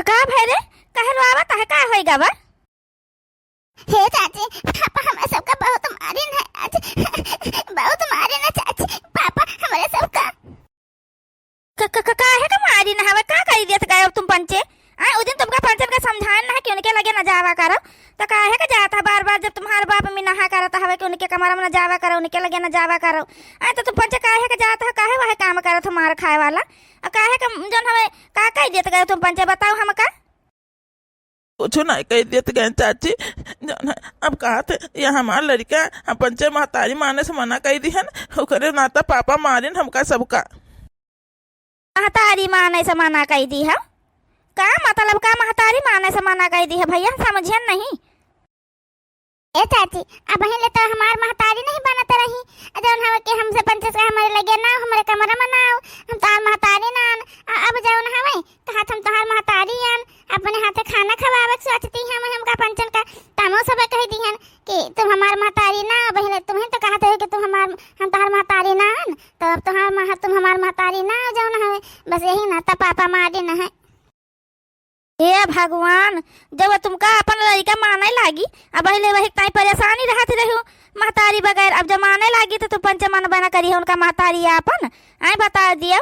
का भाई रे कहलो आवत है का होई गवा। हे चाची, पापा हमारे सबका बहुत मारे न आज। बहुत मारे न चाची, पापा हमारे सबका। का है का मारी ना हवे का करी देत गए तुम पंचे। आ उस दिन तुमका पंचन का समझान ना कि उनके लगे न जावा करो तो का है का जाता बार बार जब तुम्हारे बाप में नहा करता हवे कि उनके कमरा में न जावा करो उनके लगे न जावा करो। आ तो तुम पंचे का है का जाता का है वह काम करो तुम्हारे खाए वाला और का है का जन हवे का कह देत गए तुम पंचे बताओ हमका। कुछ नहीं कह देते गए चाची। अब कहा थे ये हमार लड़का हम पंचे महतारी माने से मना कही दी है ना नाता पापा मारे हमका सबका। महतारी माने से मना कही दी है का मतलब का महतारी माने से मना कही दी है भैया समझिए नहीं। ए चाची, अब पहले तो हमार महतारी नहीं बनत रही जौन हवे कि हमसे पंचस का हमारे लगे ना हमारे कमरा में ना आओ हम तार महतारी ना आन। अब जौन हवे कहा हम तोहार महतारी आन अपने हाथे खाना खवावे सोचती हम हमका पंचन का तमो सब कह दिहन कि तुम हमार महतारी ना। पहले तुम्हें तो कहते हो कि तुम हम तोहार महतारी ना आन तो अब तुम हमार महतारी ना जौन हवे बस यही ना तब पापा मारे न है। हे भगवान जब तुमका अपन लड़का माने लागी अब पहले वही ताई परेशानी रहत रहू महतारी बगैर अब जब माने लागी तो तुम पंच मन बना करी है उनका महतारी अपन आई बता दियो।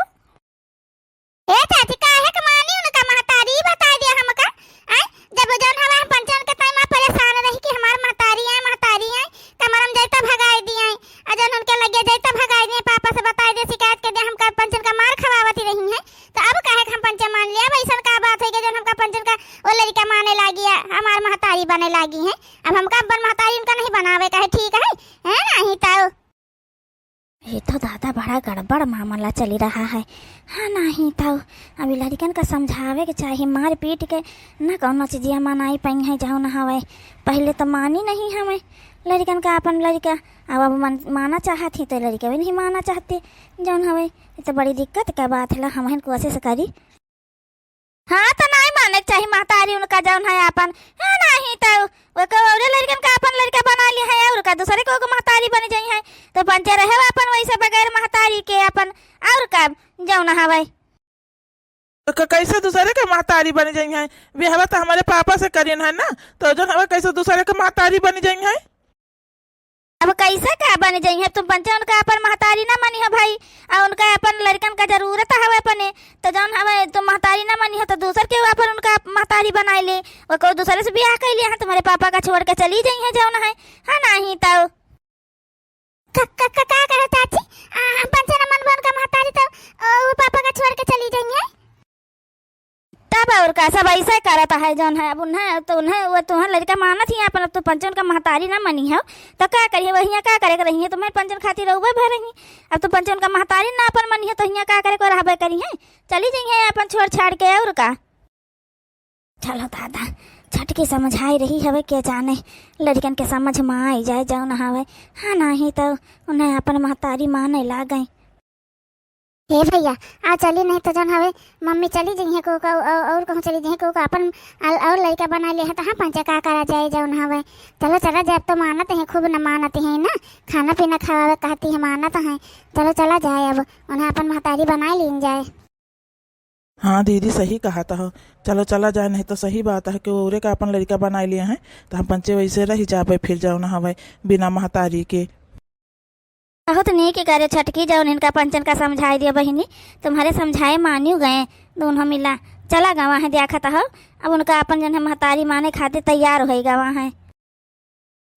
ए चाची का है कि मानी उनका महतारी बता दिया हमका। आई जब जौन हवा हम पंचन के टाइम में परेशान रही कि हमार महतारी है कमरम जाता भगाई दिए अजन उनके लगे जाता भगाई दिए पापा से बता दे शिकायत कर दे हमका पंचन का मार खवावती रही है तो अब काहे हम पंचन मान लिया वैसा का बात है कि जन हमका पंचन का वो लड़का माने लागी है हमार महतारी बने लागी है। अब हमका अपन महतारी उनका नहीं बनावे का है ठीक है नहीं तो ये तो दादा बड़ा गड़बड़ मामला चली रहा है। हाँ नहीं तो अभी लड़कन का समझावे के चाहिए मार पीट के न कौनो चीज़िया मनाई पाई है जाओ न हवे पहले तो मानी नहीं हमें लड़कन का अपन लड़का अब माना चाहती तो लड़का भी नहीं माना चाहते जौन हवे ये तो बड़ी दिक्कत का बात है हम कोशिश करी। हाँ तो नहीं माने चाहिए महतारी उनका जौन है अपन है नहीं तो वो लड़कन का अपन लड़का बना लिया है और का दूसरे को महतारी बन जाई है तो पंचे रहे अपन वैसे बगैर महतारी के अपन और का जौन हवे कैसे दूसरे के महतारी बन जाई है बिहावा तो हमारे पापा से करीन है ना तो जो हमें कैसे दूसरे के महतारी बन जाई है। अब कैसे क्या बन जाई है तुम पंचे उनका अपन महतारी ना मनी है भाई और उनका अपन लड़कन का जरूरत हवे अपने तो जौन हवे तुम महतारी ना मनी है तो दूसर के अपन उनका महतारी बनाए ले वो को दूसरे से ब्याह कर लिया है तुम्हारे पापा का छोड़ के चली जाई है जौन है हाँ नहीं तो का कहे चाची हम पंचन मन बन का महतारी तो वो पापा का छोड़ के चली जाई है तब और का सब ऐसा करता है जौन है अब उन्हें तो उन्हें वो तुम्हारा लड़का मानत ही अपन तो पंचन का महतारी ना मनी है तो क्या करिए वही क्या करे रही है तुम्हें पंचन खातिर रहुए भर रही अब तो पंचन का महतारी ना अपन मनी है तो यहाँ क्या करे को रहबे करी है चली जाइए अपन छोड़ छाड़ के और का। चलो दादा छटकी समझाई रही हवे के जाने लड़कन के समझ में आई जाए जाओ ना हवे हाँ नहीं तो उन्हें अपन महतारी माने ला गई। हे भैया आ चली नहीं तो जन हवे मम्मी चली जाइए को और कहूँ चली जाइए को अपन और लड़का बना ले है तो हाँ पंचे का करा जाए जौन हवे चलो चला जाए तो मानत है खूब न मानत है ना खाना पीना खवावे कहती है मानत है चलो चला जाए अब उन्हें अपन महतारी बना ली जाए। हाँ दीदी सही कहा था चलो चला जाए नहीं तो सही बात है कि वो का अपन लड़का बना लिए हैं तो हम पंचे वैसे रही जा पे फिर जाओ ना हवे बिना महतारी के बहुत नहीं कि करे छटकी जाओ इनका पंचन का समझाई दिया बहिनी तुम्हारे समझाए मान्यू गए दोनों मिला चला गवा है देखा था अब उनका अपन जन महतारी माने खाते तैयार हो गवा है।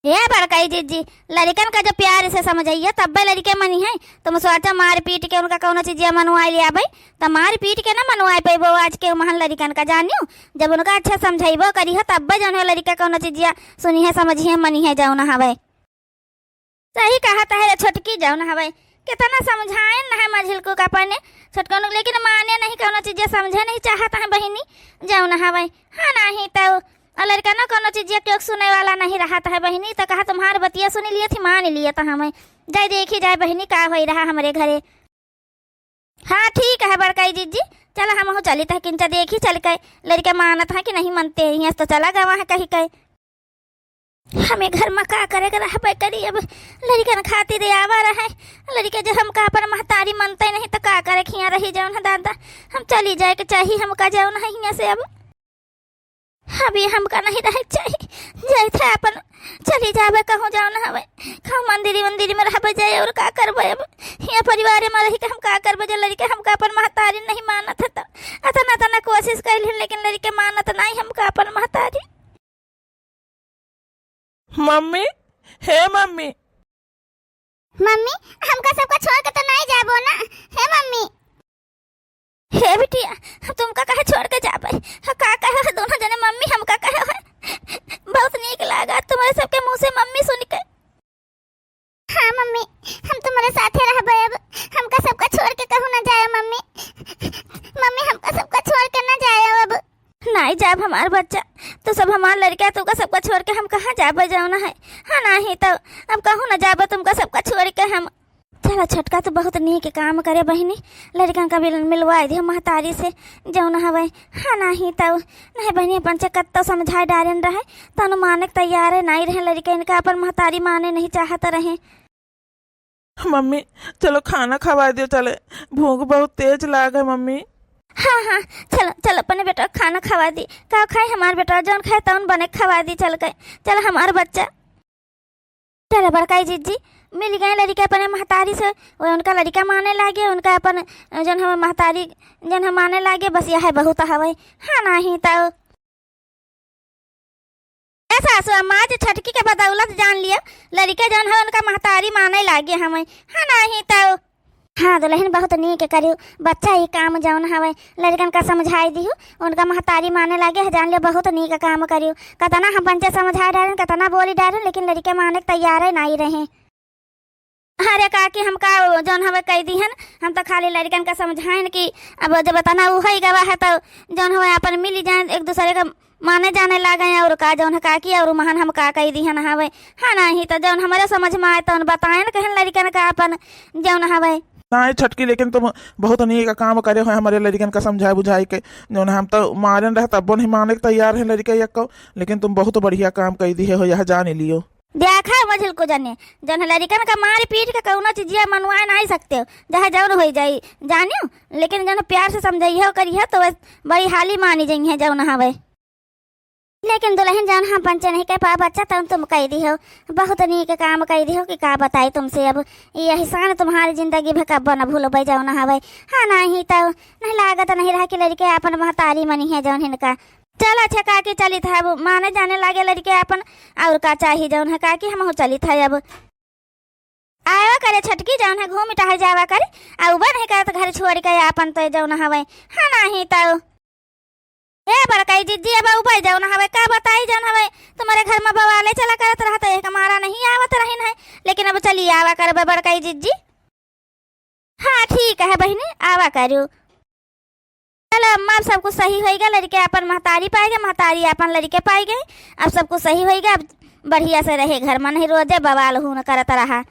ये बड़काई जीजी लड़कन का जो प्यार से समझाइए तब लड़के मनी है तुम सोचा मार पीट के उनका कौन चीज मनवाई लिया भाई तो मार पीट के ना मनवाई पे वो आज के महान लड़कन का जानियो जब उनका अच्छा समझाइबो करी है तब जन लड़का कौन चीज सुनी है समझिए मनी है जाओ ना हवे सही कहा है छोटकी जाओ ना हवे कितना समझाए ना है मझिल को का पने छोटका लेकिन माने नहीं कौन चीज समझे नहीं चाहता है बहिनी जाओ ना हवे हाँ नहीं तो लड़का ना कौन चीज क्यों सुने वाला नहीं रहा है बहिनी तो कहा तुम्हारे बतिया सुनी लिए थी मान लिए तो हमें जाए देखी जाए बहिनी का हो रहा हमारे घरे। हाँ ठीक है बड़काई जीजी चलो हम चली था किंचा देखी चल के लड़का मानत है कि नहीं मानते हैं तो चला गवा है कहीं कहीं हमें घर में का करेगा रह करी अब लड़कन खाती दे आवा रहा है लड़के जो हम का पर महतारी मनते नहीं तो का करे खिया रही जाओ ना दादा हम चली जाए के चाहिए हम का जाओ ना यहाँ से अब। अभी हमका नहीं रहे चाहिए जाए थे अपन चली जावे कहूँ जाओ ना हवे खाओ मंदिरी में रहबे जाए और का करबे अब यहाँ परिवार में रही के हम का करबे जो लड़के हमका अपन महतारी नहीं मानत है अतना तना कोशिश कैलिन लेकिन लड़के मानत नहीं हमका अपन महतारी। मम्मी, हे मम्मी। मम्मी हमका सबका छोड़ के तो नहीं जाबो ना, हे मम्मी। हे बिटिया तुमका कहे छोड़ के जाबे का कहे दोनों जने मम्मी हमका कहे बहुत नीक लागा तुम्हारे सबके मुंह से मम्मी सुन के। हाँ मम्मी हम तुम्हारे साथे रहबे अब हमका सबका छोड़ के कहूँ ना जाए मम्मी। मम्मी हमका सबका छोड़ के ना जाए अब। नहीं जाब हमार बच्चा तो सब हमार लड़का तुमका सबका छोड़ के हम कहाँ जाबे जाना है। हाँ नहीं तो अब कहूँ ना जाबे तुमका सबका छोड़ के हम। चलो छोटका तो बहुत नीक काम करे बहिनी लड़कन का मिलवा दियो महतारी से जौन हवे। हाँ नहीं तो नहीं बहनी अपन से कत्तो समझाए डारन रहे तनु माने तैयार नहीं रहे लड़के इनका अपन महतारी माने नहीं चाहता रहे। मम्मी चलो खाना खवा दियो, चले भूख बहुत तेज लाग है मम्मी। हाँ हाँ चलो चलो अपने बेटा खाना खवा दी का खाए हमार बेटा जौन खाए तौन बने खवा दी चल गए। चल हमार बच्चा चलो बड़काई जीजी मिल गए लड़के अपने महतारी से वो उनका लड़का माने लागे उनका अपन जन हम महतारी जन हम माने लागे बस यह बहुत हवे। हाँ नहीं तो सासु अम्मा जो छटकी के बदौलत जान लिया लड़के जन है उनका महतारी माने लागे हमें। हाँ नहीं तो हाँ दुल्हन बहुत नीक करियो बच्चा ही काम जौन हवे लड़कन का समझाई दियो उनका महतारी माने लागे जान लियो बहुत नीक काम करियो। कतना हम पंचे समझा डालें कतना बोली डालें लेकिन लड़के माने तैयार नहीं रहे। अरे काकी हम का जौन हवे कह दी है हम तो खाली लड़कन का समझाएं कि अब जब तना वो ही गवा है तो जौन हवे अपन मिली जाए एक दूसरे का माने जाने लागे और का जौन है काकी और महान हम का कह दी है ना हवे। हाँ नहीं तो जौन हमारे समझ में आए तो बताए न कहन लड़कन का अपन जौन हवे नहीं छटकी लेकिन तुम बहुत नीक काम करे हो हमारे लड़कन का समझाए बुझाई के जौन हम तो मारन रहे तब नहीं माने के तैयार है लड़के यको लेकिन तुम बहुत बढ़िया काम कह दी हो यह जान लियो। देखा मझिल को जाने जन लड़कन का मार पीट के कौनो चीजिया मनवा नहीं सकते हो जहाँ जौन हो जाई जानियो लेकिन जन प्यार से समझाइए करिए तो बड़ी हाली मानी जाई है जौन हवे। लेकिन दुल्हन जौन हम पंचे नहीं कह पा बच्चा तुम कह दी हो बहुत नीक काम कह दी हो कि का बताई तुमसे अब ये एहसान तुम्हारी जिंदगी में कब न भूलो भाई जौन हवे। हाँ नहीं तो नहीं लागत नहीं रहा कि लड़के अपन महतारी मनी है जौन इनका। चल अच्छा काकी चली था अब माने जाने लागे लड़के अपन और का चाहिए जौन है काकी हम चली था अब आवा करे छटकी जौन है घूम टहल जावा करे और नहीं करे तो घर छोड़ के अपन तो जौन हवे। हाँ नहीं तो ए बड़काई जीजी अब ऊपर जाओ ना हवे का बताई जौन हवे तुम्हारे घर में बवाले चला करत रहा तो एक हमारा नहीं आवत रही है लेकिन अब चली आवा कर बड़काई जीजी। हाँ ठीक है बहनी आवा करो। चलो अम्मा अब सब कुछ सही होएगा लड़के अपन महतारी पाएगा महतारी अपन लड़के पाएंगे अब सब कुछ सही होएगा अब बढ़िया से रहे घर में नहीं रोजे बवाल हूं न करत रहा।